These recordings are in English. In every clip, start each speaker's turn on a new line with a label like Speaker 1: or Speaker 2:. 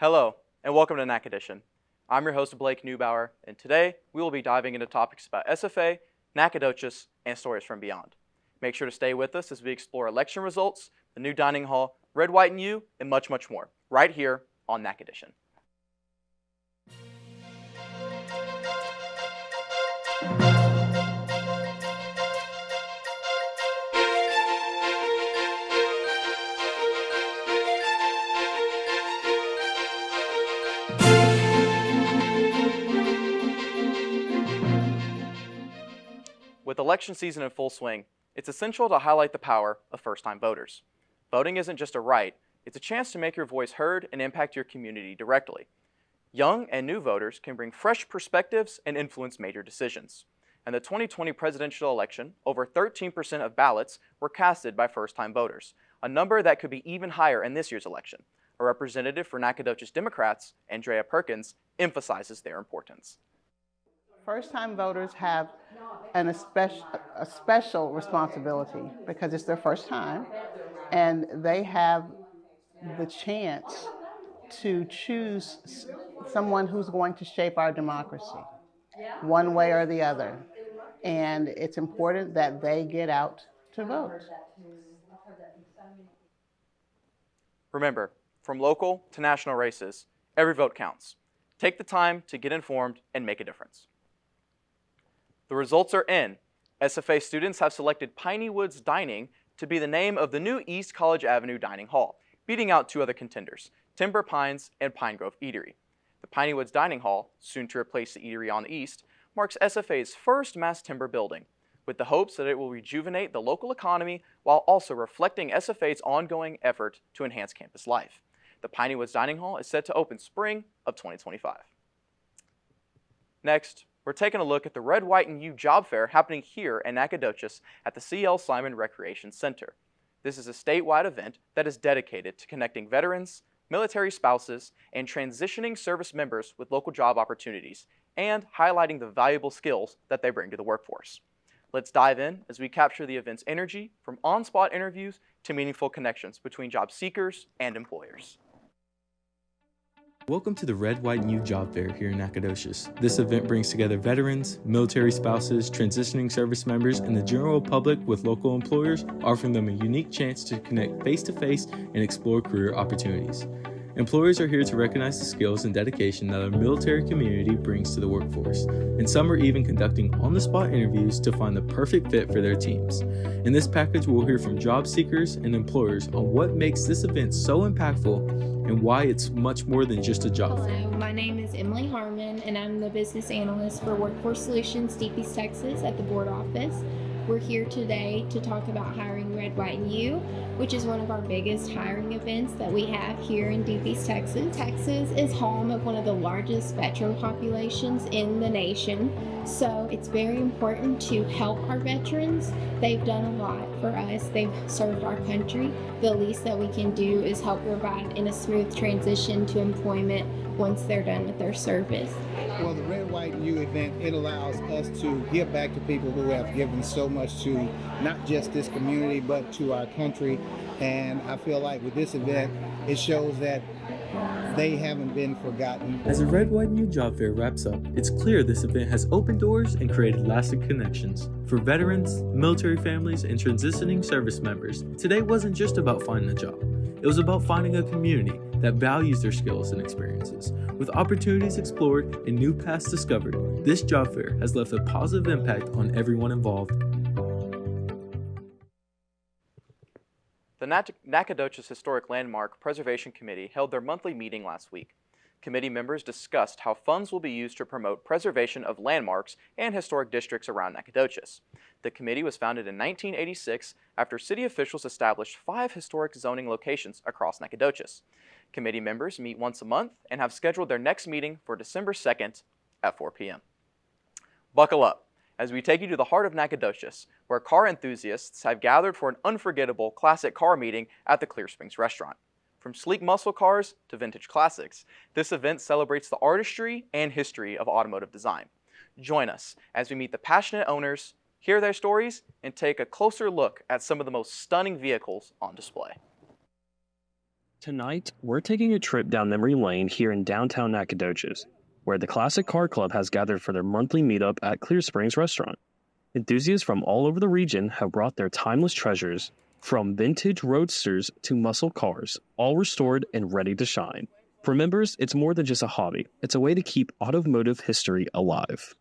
Speaker 1: Hello, and welcome to Nac Edition. I'm your host, Blake Neubauer, and today we will be diving into topics about SFA, Nacogdoches, and stories from beyond. Make sure to stay with us as we explore election results, the new dining hall, Red, White, and You, and much, much more, right here on Nac Edition. With election season in full swing, it's essential to highlight the power of first-time voters. Voting isn't just a right, it's a chance to make your voice heard and impact your community directly. Young and new voters can bring fresh perspectives and influence major decisions. In the 2020 presidential election, over 13% of ballots were casted by first-time voters, a number that could be even higher in this year's election. A representative for Nacogdoches Democrats, Andrea Perkins, emphasizes their importance.
Speaker 2: First-time voters have a special responsibility because it's their first time, and they have the chance to choose someone who's going to shape our democracy, one way or the other. And it's important that they get out to vote.
Speaker 1: Remember, from local to national races, every vote counts. Take the time to get informed and make a difference. The results are in. SFA students have selected Piney Woods Dining to be the name of the new East College Avenue Dining Hall, beating out two other contenders, Timber Pines and Pine Grove Eatery. The Piney Woods Dining Hall, soon to replace the eatery on the east, marks SFA's first mass timber building, with the hopes that it will rejuvenate the local economy while also reflecting SFA's ongoing effort to enhance campus life. The Piney Woods Dining Hall is set to open spring of 2025. Next, we're taking a look at the Red, White, and You job fair happening here in Nacogdoches at the C.L. Simon Recreation Center. This is a statewide event that is dedicated to connecting veterans, military spouses, and transitioning service members with local job opportunities and highlighting the valuable skills that they bring to the workforce. Let's dive in as we capture the event's energy from on-spot interviews to meaningful connections between job seekers and employers.
Speaker 3: Welcome to the Red, White, and You job fair here in Nacogdoches. This event brings together veterans, military spouses, transitioning service members, and the general public with local employers, offering them a unique chance to connect face-to-face and explore career opportunities. Employers are here to recognize the skills and dedication that our military community brings to the workforce, and some are even conducting on-the-spot interviews to find the perfect fit for their teams. In this package, we'll hear from job seekers and employers on what makes this event so impactful and why it's much more than just a job fair.
Speaker 4: Hello, my name is Emily Harmon, and I'm the business analyst for Workforce Solutions Deep East Texas at the board office. We're here today to talk about hiring Red, White, and You, which is one of our biggest hiring events that we have here in Deep East Texas. Texas is home of one of the largest veteran populations in the nation, so it's very important to help our veterans. They've done a lot for us. They've served our country. The least that we can do is help provide in a smooth transition to employment once they're done with their service.
Speaker 5: Well, the Red, White, and You event, it allows us to give back to people who have given so much to not just this community, but to our country. And I feel like with this event, it shows that they haven't been forgotten.
Speaker 3: As the Red, White, and You job fair wraps up, it's clear this event has opened doors and created lasting connections. For veterans, military families, and transitioning service members, today wasn't just about finding a job. It was about finding a community that values their skills and experiences. With opportunities explored and new paths discovered, this job fair has left a positive impact on everyone involved.
Speaker 1: The Nacogdoches Historic Landmark Preservation Committee held their monthly meeting last week. Committee members discussed how funds will be used to promote preservation of landmarks and historic districts around Nacogdoches. The committee was founded in 1986 after city officials established 5 historic zoning locations across Nacogdoches. Committee members meet once a month and have scheduled their next meeting for December 2nd at 4 p.m. Buckle up as we take you to the heart of Nacogdoches, where car enthusiasts have gathered for an unforgettable classic car meeting at the Clear Springs restaurant. From sleek muscle cars to vintage classics, this event celebrates the artistry and history of automotive design. Join us as we meet the passionate owners, hear their stories, and take a closer look at some of the most stunning vehicles on display.
Speaker 6: Tonight, we're taking a trip down memory lane here in downtown Nacogdoches, where the Classic Car Club has gathered for their monthly meetup at Clear Springs Restaurant. Enthusiasts from all over the region have brought their timeless treasures, from vintage roadsters to muscle cars, all restored and ready to shine. For members, it's more than just a hobby. It's a way to keep automotive history alive.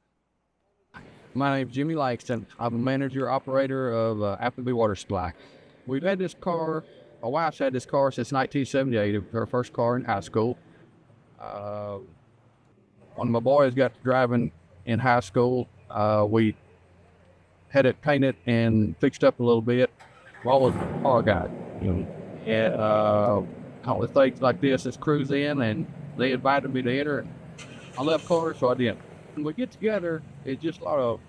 Speaker 7: My name is Jimmy Langston. I'm a manager operator of Appleby Water Supply. We've had this car, my wife's had this car since 1978. It was her first car in high school. When my boys got to driving in high school, we had it painted and fixed up a little bit. Well, was a car guy, and all the things like this is cruise in, and they invited me to enter. I love cars, so I did. When we get together, it's just a lot of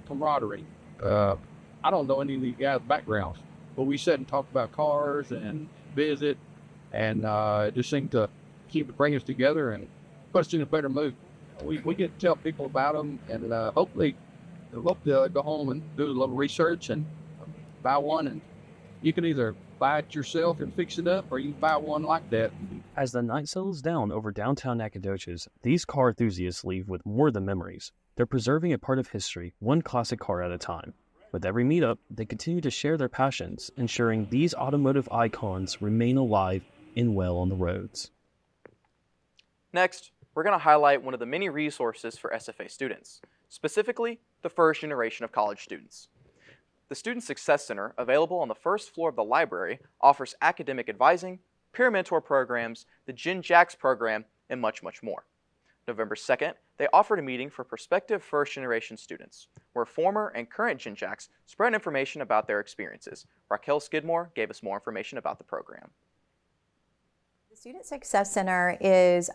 Speaker 7: camaraderie. I don't know any of these guys' backgrounds, but we sit and talk about cars and visit, and it just seemed to bring us together and put us in a better mood. We get to tell people about them, and hopefully they'll go home and do a little research and buy one. And you can either buy it yourself and fix it up, or you can buy one like that.
Speaker 6: As the night settles down over downtown Nacogdoches, these car enthusiasts leave with more than memories. They're preserving a part of history, one classic car at a time. With every meetup, they continue to share their passions, ensuring these automotive icons remain alive and well on the roads.
Speaker 1: Next, we're going to highlight one of the many resources for SFA students, specifically the first generation of college students. The Student Success Center, available on the first floor of the library, offers academic advising, peer mentor programs, the Gen Jacks program, and much, much more. November 2nd, they offered a meeting for prospective first-generation students, where former and current Gen Jacks spread information about their experiences. Raquel Skidmore gave us more information about the program.
Speaker 8: The Student Success Center is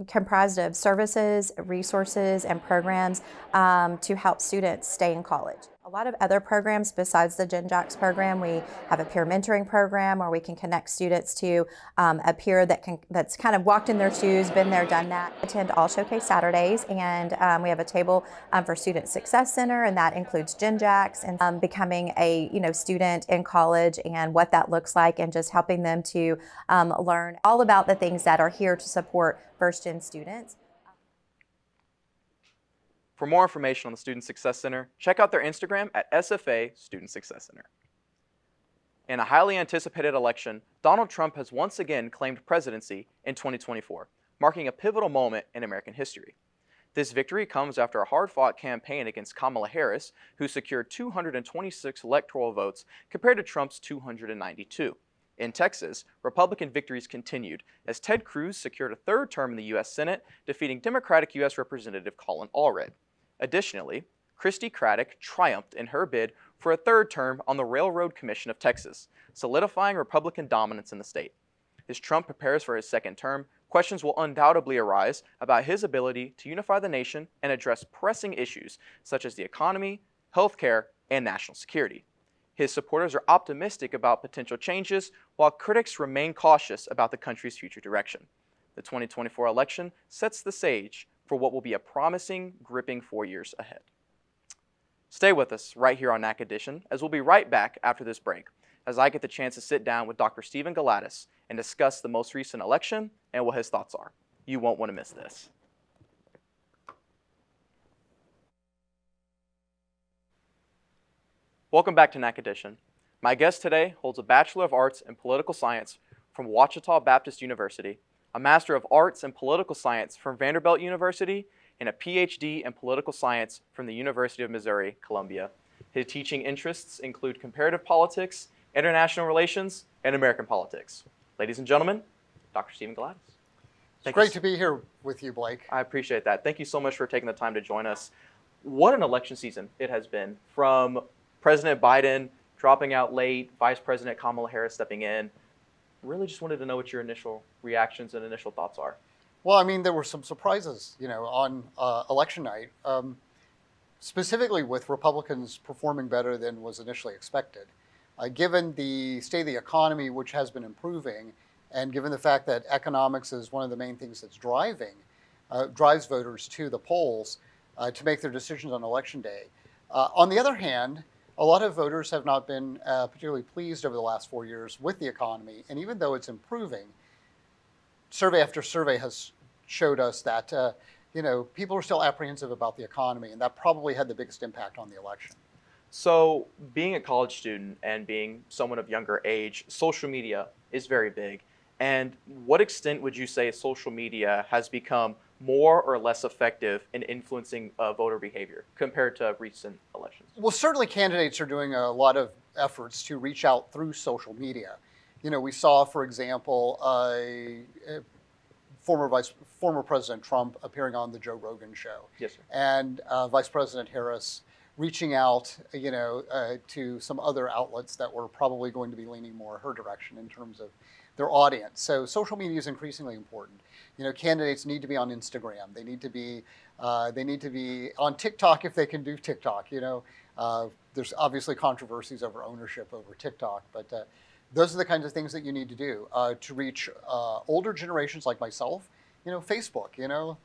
Speaker 8: comprised of services, resources, and programs to help students stay in college. A lot of other programs besides the Gen Jacks program. We have a peer mentoring program where we can connect students to a peer that's kind of walked in their shoes, been there, done that. I attend all Showcase Saturdays, and we have a table for Student Success Center, and that includes Gen Jacks and becoming a student in college and what that looks like, and just helping them to learn all about the things that are here to support first-gen students.
Speaker 1: For more information on the Student Success Center, check out their Instagram at SFA Student Success Center. In a highly anticipated election, Donald Trump has once again claimed presidency in 2024, marking a pivotal moment in American history. This victory comes after a hard-fought campaign against Kamala Harris, who secured 226 electoral votes compared to Trump's 292. In Texas, Republican victories continued as Ted Cruz secured a third term in the U.S. Senate, defeating Democratic U.S. Representative Colin Allred. Additionally, Christy Craddock triumphed in her bid for a third term on the Railroad Commission of Texas, solidifying Republican dominance in the state. As Trump prepares for his second term, questions will undoubtedly arise about his ability to unify the nation and address pressing issues such as the economy, healthcare, and national security. His supporters are optimistic about potential changes, while critics remain cautious about the country's future direction. The 2024 election sets the stage for what will be a promising, gripping 4 years ahead. Stay with us right here on Nac Edition, as we'll be right back after this break, as I get the chance to sit down with Dr. Stephen Galatis and discuss the most recent election and what his thoughts are. You won't want to miss this. Welcome back to Nac Edition. My guest today holds a Bachelor of Arts in Political Science from Ouachita Baptist University, a Master of Arts in Political Science from Vanderbilt University, and a PhD in Political Science from the University of Missouri, Columbia. His teaching interests include comparative politics, international relations, and American politics. Ladies and gentlemen, Dr. Stephen Galatis.
Speaker 9: It's great to be here with you, Blake.
Speaker 1: I appreciate that. Thank you so much for taking the time to join us. What an election season it has been, from President Biden dropping out late, Vice President Kamala Harris stepping in. Really just wanted to know what your initial reactions and initial thoughts are.
Speaker 9: Well, I mean, there were some surprises, on election night, specifically with Republicans performing better than was initially expected. Given the state of the economy, which has been improving, and given the fact that economics is one of the main things that's drives voters to the polls to make their decisions on election day. On the other hand, a lot of voters have not been particularly pleased over the last 4 years with the economy. And even though it's improving, survey after survey has showed us that people are still apprehensive about the economy, and that probably had the biggest impact on the election.
Speaker 1: So, being a college student and being someone of younger age, social media is very big. And what extent would you say social media has become more or less effective in influencing voter behavior compared to recent elections?
Speaker 9: Well, certainly candidates are doing a lot of efforts to reach out through social media. We saw, for example, former President Trump appearing on the Joe Rogan show.
Speaker 1: Yes, sir.
Speaker 9: And Vice President Harris reaching out, to some other outlets that were probably going to be leaning more her direction in terms of their audience. So social media is increasingly important. Candidates need to be on Instagram. They need to be on TikTok if they can do TikTok. There's obviously controversies over ownership over TikTok, but those are the kinds of things that you need to do to reach older generations like myself. Facebook.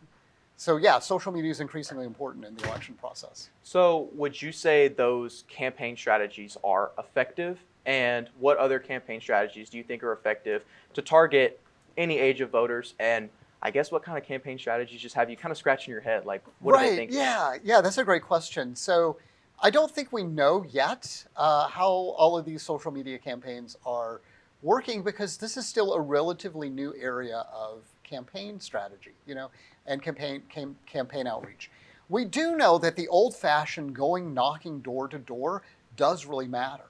Speaker 9: So yeah, social media is increasingly important in the election process.
Speaker 1: So would you say those campaign strategies are effective? And what other campaign strategies do you think are effective to target any age of voters? And I guess what kind of campaign strategies just have you kind of scratching your head? Like, what do they think?
Speaker 9: Yeah, that's a great question. So I don't think we know yet how all of these social media campaigns are working, because this is still a relatively new area of campaign strategy, and campaign outreach. We do know that the old-fashioned knocking door to door does really matter.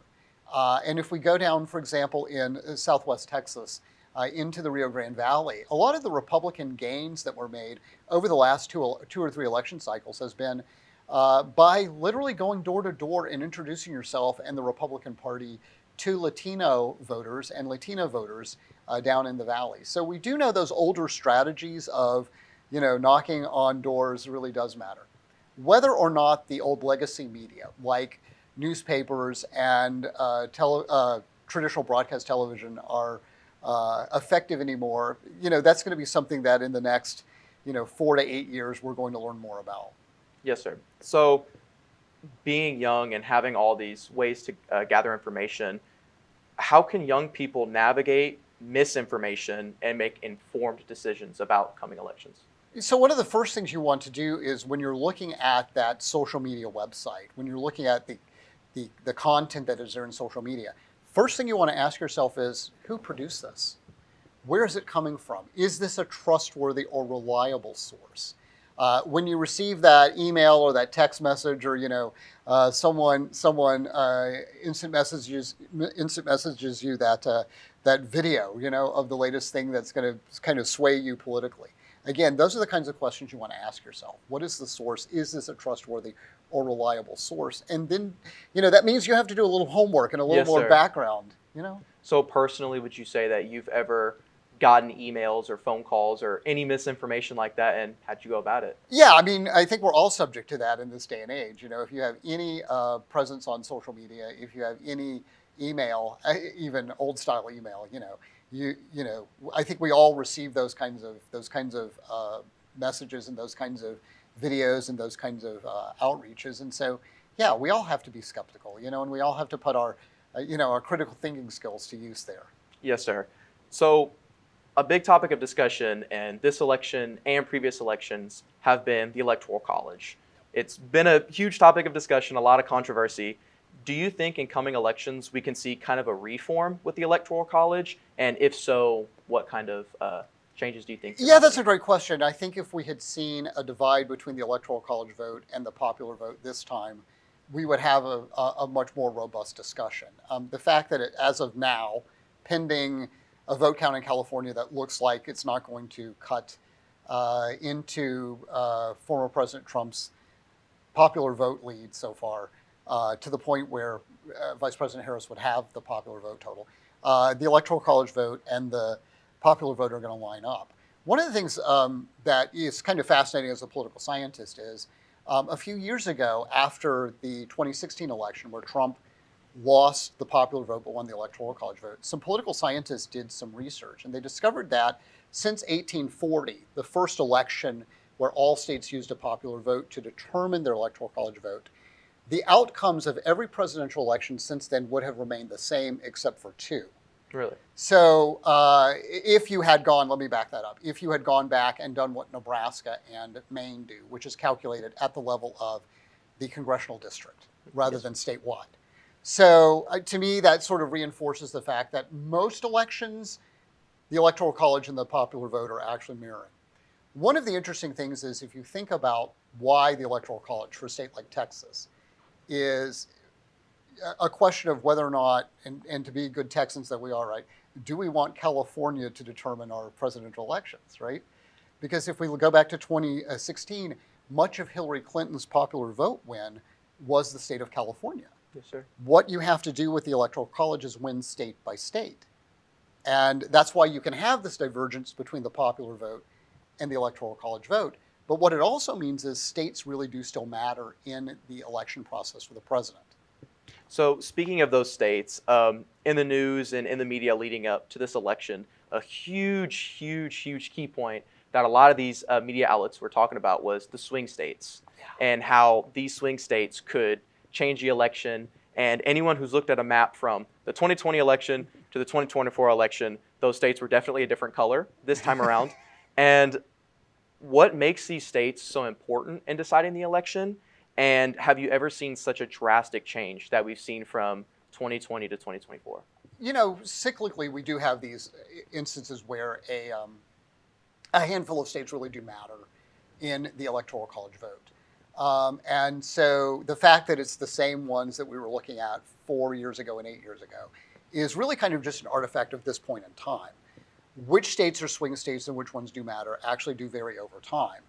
Speaker 9: And if we go down, for example, in Southwest Texas, into the Rio Grande Valley, a lot of the Republican gains that were made over the last two or three election cycles has been by literally going door to door and introducing yourself and the Republican Party to Latino voters and Latina voters down in the valley. So we do know those older strategies of, knocking on doors really does matter. Whether or not the old legacy media, like newspapers and traditional broadcast television, are effective anymore, that's going to be something that in the next, 4 to 8 years, we're going to learn more about.
Speaker 1: Yes, sir. So being young and having all these ways to gather information, how can young people navigate misinformation and make informed decisions about coming elections?
Speaker 9: So one of the first things you want to do is, when you're looking at that social media website, when you're looking at the content that is there in social media, first thing you want to ask yourself is, who produced this? Where is it coming from? Is this a trustworthy or reliable source? When you receive that email or that text message, or someone instant messages you that video, of the latest thing that's going to kind of sway you politically. Again, those are the kinds of questions you want to ask yourself. What is the source? Is this a trustworthy or reliable source? And then, that means you have to do a little homework and a little more background.
Speaker 1: So personally, would you say that you've ever gotten emails or phone calls or any misinformation like that, and how'd you go about it?
Speaker 9: Yeah, I think we're all subject to that in this day and age. If you have any presence on social media, if you have any email, even old style email, I think we all receive those kinds of messages and those kinds of videos and those kinds of outreaches. And so, yeah, we all have to be skeptical, and we all have to put our critical thinking skills to use there.
Speaker 1: Yes, sir. So a big topic of discussion in this election and previous elections have been the Electoral College. It's been a huge topic of discussion, a lot of controversy. Do you think in coming elections we can see kind of a reform with the Electoral College? And if so, what kind of changes do you think?
Speaker 9: Yeah, that's a great question. I think if we had seen a divide between the Electoral College vote and the popular vote this time, we would have a much more robust discussion. The fact that as of now, pending a vote count in California that looks like it's not going to cut into former President Trump's popular vote lead so far, to the point where Vice President Harris would have the popular vote total. The Electoral College vote and the popular vote are going to line up. One of the things that is kind of fascinating as a political scientist is, a few years ago, after the 2016 election, where Trump lost the popular vote but won the Electoral College vote, some political scientists did some research, and they discovered that since 1840, the first election where all states used a popular vote to determine their Electoral College vote, the outcomes of every presidential election since then would have remained the same except for two.
Speaker 1: Really?
Speaker 9: So if you had gone, let me back that up. If you had gone back and done what Nebraska and Maine do, which is calculated at the level of the congressional district rather than statewide. So to me, that sort of reinforces the fact that most elections, the Electoral College and the popular vote are actually mirroring. One of the interesting things is if you think about why the Electoral College for a state like Texas is a question of whether or not, and to be good Texans that we are, right, do we want California to determine our presidential elections, right? Because if we go back to 2016, much of Hillary Clinton's popular vote win was the state of California.
Speaker 1: Yes, sir.
Speaker 9: What you have to do with the Electoral College is win state by state. And that's why you can have this divergence between the popular vote and the Electoral College vote. But what it also means is states really do still matter in the election process for the president.
Speaker 1: So speaking of those states, in the news and in the media leading up to this election, a huge key point that a lot of these media outlets were talking about was the swing states and how these swing states could change the election. And anyone who's looked at a map from the 2020 election to the 2024 election, those states were definitely a different color this time around. And what makes these states so important in deciding the election? And have you ever seen such a drastic change that we've seen from 2020 to 2024?
Speaker 9: You know, cyclically, we do have these instances where a handful of states really do matter in the Electoral College vote. And so the fact that it's the same ones that we were looking at 4 years ago and 8 years ago is really kind of just an artifact of this point in time. Which states are swing states and which ones do matter actually do vary over time.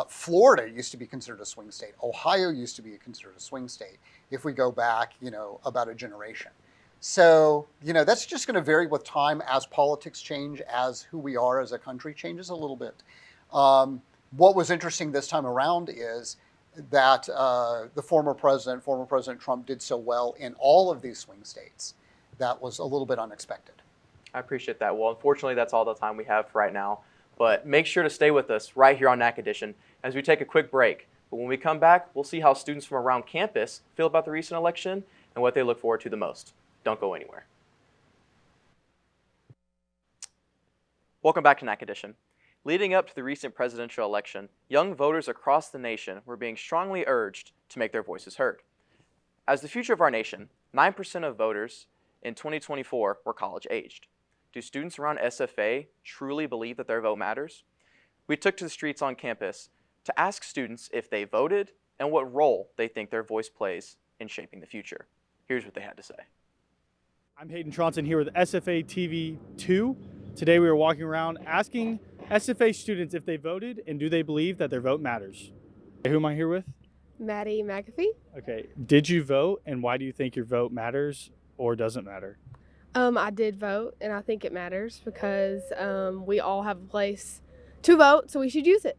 Speaker 9: Florida used to be considered a swing state. Ohio used to be considered a swing state if we go back, about a generation. So, that's just going to vary with time as politics change, as who we are as a country changes a little bit. What was interesting this time around is that the former President Trump, did so well in all of these swing states. That was a little bit unexpected.
Speaker 1: I appreciate that. Well, unfortunately, that's all the time we have right now. But make sure to stay with us right here on Nac Edition as we take a quick break. But when we come back, we'll see how students from around campus feel about the recent election and what they look forward to the most. Don't go anywhere. Welcome back to Nac Edition. Leading up to the recent presidential election, young voters across the nation were being strongly urged to make their voices heard. As the future of our nation, 9% of voters in 2024 were college-aged. Do students around SFA truly believe that their vote matters? We took to the streets on campus to ask students if they voted and what role they think their voice plays in shaping the future. Here's what they had to say.
Speaker 10: I'm Hayden Tronson here with SFA TV 2. Today we are walking around asking SFA students if they voted and do they believe that their vote matters. Who am I here with?
Speaker 11: Maddie McAfee.
Speaker 10: Okay. Did you vote and why do you think your vote matters or doesn't matter?
Speaker 11: I did vote, and I think it matters because we all have a place to vote, so we should use it.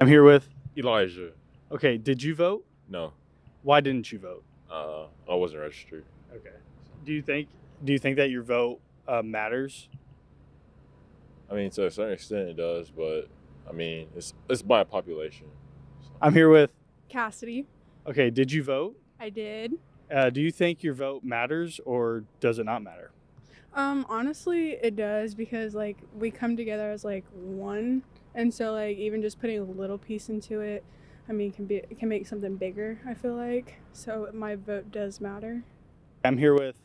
Speaker 10: I'm here with
Speaker 12: Elijah.
Speaker 10: Okay, did you vote?
Speaker 12: No.
Speaker 10: Why didn't you vote?
Speaker 12: I wasn't registered.
Speaker 10: Okay. Do you think that your vote matters?
Speaker 12: I mean, to a certain extent it does, but I mean, it's by population. So.
Speaker 10: I'm here with
Speaker 11: Cassidy.
Speaker 10: Okay, did you vote?
Speaker 11: I did.
Speaker 10: Do you think your vote matters or does it not matter?
Speaker 13: Honestly, it does because we come together as one, and so even just putting a little piece into it, I mean, can make something bigger. I feel like so my vote does matter.
Speaker 10: I'm here with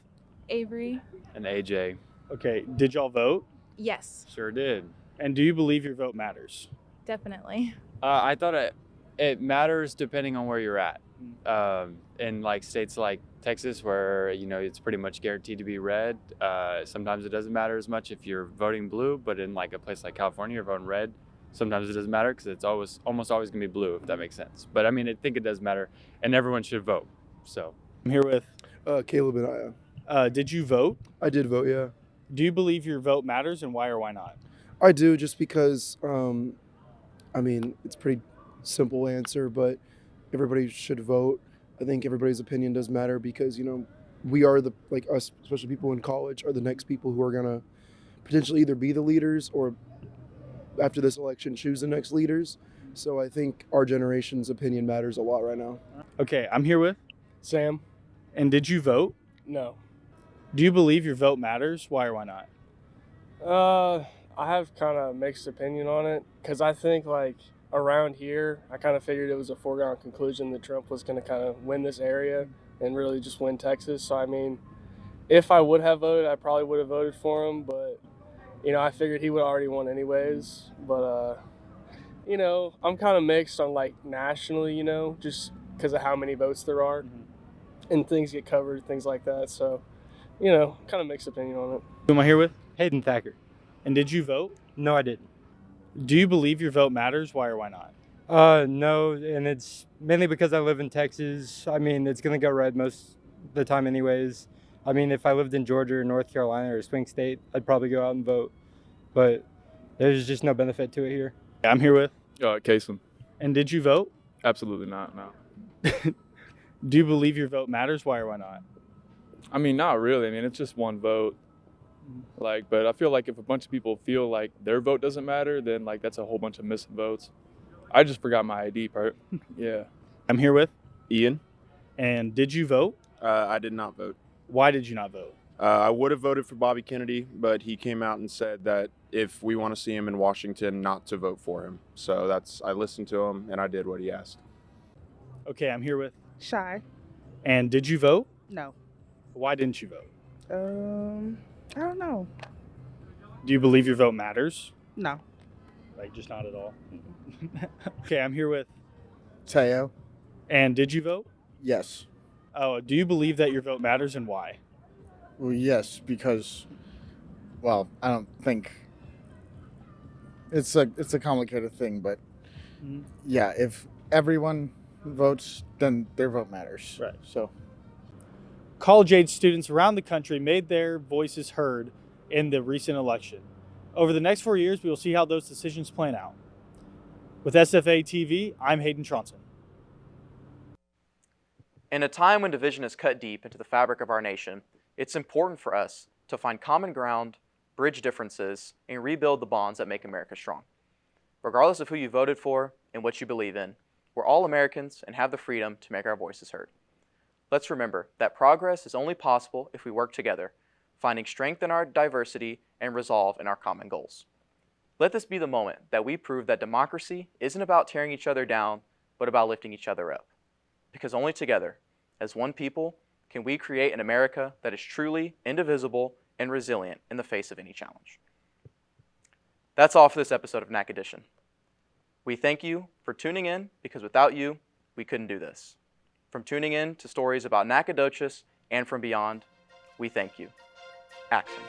Speaker 11: Avery
Speaker 14: and AJ.
Speaker 10: Okay, did y'all vote?
Speaker 11: Yes,
Speaker 14: Sure did.
Speaker 10: And do you believe your vote matters?
Speaker 11: definitely.
Speaker 14: I thought it matters depending on where you're at. In states like Texas, where it's pretty much guaranteed to be red. Sometimes it doesn't matter as much if you're voting blue, but in a place like California, you're voting red. Sometimes it doesn't matter because it's almost always gonna be blue, if that makes sense. But I mean, I think it does matter, and everyone should vote. So
Speaker 10: I'm here with
Speaker 15: Caleb and Aya.
Speaker 10: Did you vote?
Speaker 15: I did vote, yeah.
Speaker 10: Do you believe your vote matters, and why or why not?
Speaker 15: I do, just because, I mean, it's a pretty simple answer, but everybody should vote. I think everybody's opinion does matter because, we are us, especially people in college, are the next people who are going to potentially either be the leaders or after this election choose the next leaders. So I think our generation's opinion matters a lot right now.
Speaker 10: Okay, I'm here with
Speaker 16: Sam.
Speaker 10: And did you vote?
Speaker 16: No.
Speaker 10: Do you believe your vote matters? Why or why not?
Speaker 16: I have kind of mixed opinion on it because I think like around here, I kind of figured it was a foregone conclusion that Trump was going to kind of win this area and really just win Texas. So I mean, if I would have voted, I probably would have voted for him, but you know, I figured he would already won anyways. But you know, I'm kind of mixed on like nationally, you know, just because of how many votes there are and things get covered, things like that. So, you know, kind of mixed opinion on it.
Speaker 10: Who am I here with?
Speaker 17: Hayden Thacker.
Speaker 10: And did you vote?
Speaker 17: No, I didn't.
Speaker 10: Do you believe your vote matters? Why or why not?
Speaker 17: No, and it's mainly because I live in Texas. I mean, it's going to go red most of the time anyways. I mean, if I lived in Georgia or North Carolina or a swing state, I'd probably go out and vote. But there's just no benefit to it here.
Speaker 10: I'm here with?
Speaker 12: Kason.
Speaker 10: And did you vote?
Speaker 12: Absolutely not, no.
Speaker 10: Do you believe your vote matters? Why or why not?
Speaker 12: I mean, not really. I mean, it's just one vote. Like, but I feel like if a bunch of people feel like their vote doesn't matter, then like that's a whole bunch of missing votes. I just forgot my ID part. Yeah.
Speaker 10: I'm here with?
Speaker 18: Ian.
Speaker 10: And did you vote?
Speaker 18: I did not vote.
Speaker 10: Why did you not vote?
Speaker 18: I would have voted for Bobby Kennedy, but he came out and said that if we want to see him in Washington, not to vote for him. So I listened to him and I did what he asked.
Speaker 10: Okay, I'm here with?
Speaker 19: Shy.
Speaker 10: And did you vote?
Speaker 19: No.
Speaker 10: Why didn't you vote?
Speaker 19: I don't know.
Speaker 10: Do you believe your vote matters?
Speaker 19: No.
Speaker 10: Like, just not at all? Okay, I'm here with?
Speaker 20: Teo.
Speaker 10: And did you vote?
Speaker 20: Yes.
Speaker 10: Oh, do you believe that your vote matters and why?
Speaker 20: Well, yes, because, well, I don't think it's a complicated thing, but yeah, if everyone votes, then their vote matters.
Speaker 10: Right.
Speaker 20: So,
Speaker 10: college-age students around the country made their voices heard in the recent election. Over the next 4 years, we will see how those decisions plan out. With SFA TV, I'm Hayden Tronson.
Speaker 1: In a time when division is cut deep into the fabric of our nation, it's important for us to find common ground, bridge differences, and rebuild the bonds that make America strong. Regardless of who you voted for and what you believe in, we're all Americans and have the freedom to make our voices heard. Let's remember that progress is only possible if we work together, finding strength in our diversity and resolve in our common goals. Let this be the moment that we prove that democracy isn't about tearing each other down, but about lifting each other up. Because only together, as one people, can we create an America that is truly indivisible and resilient in the face of any challenge. That's all for this episode of Nac Edition. We thank you for tuning in because without you, we couldn't do this. From tuning in to stories about Nacogdoches and from beyond, we thank you. Action.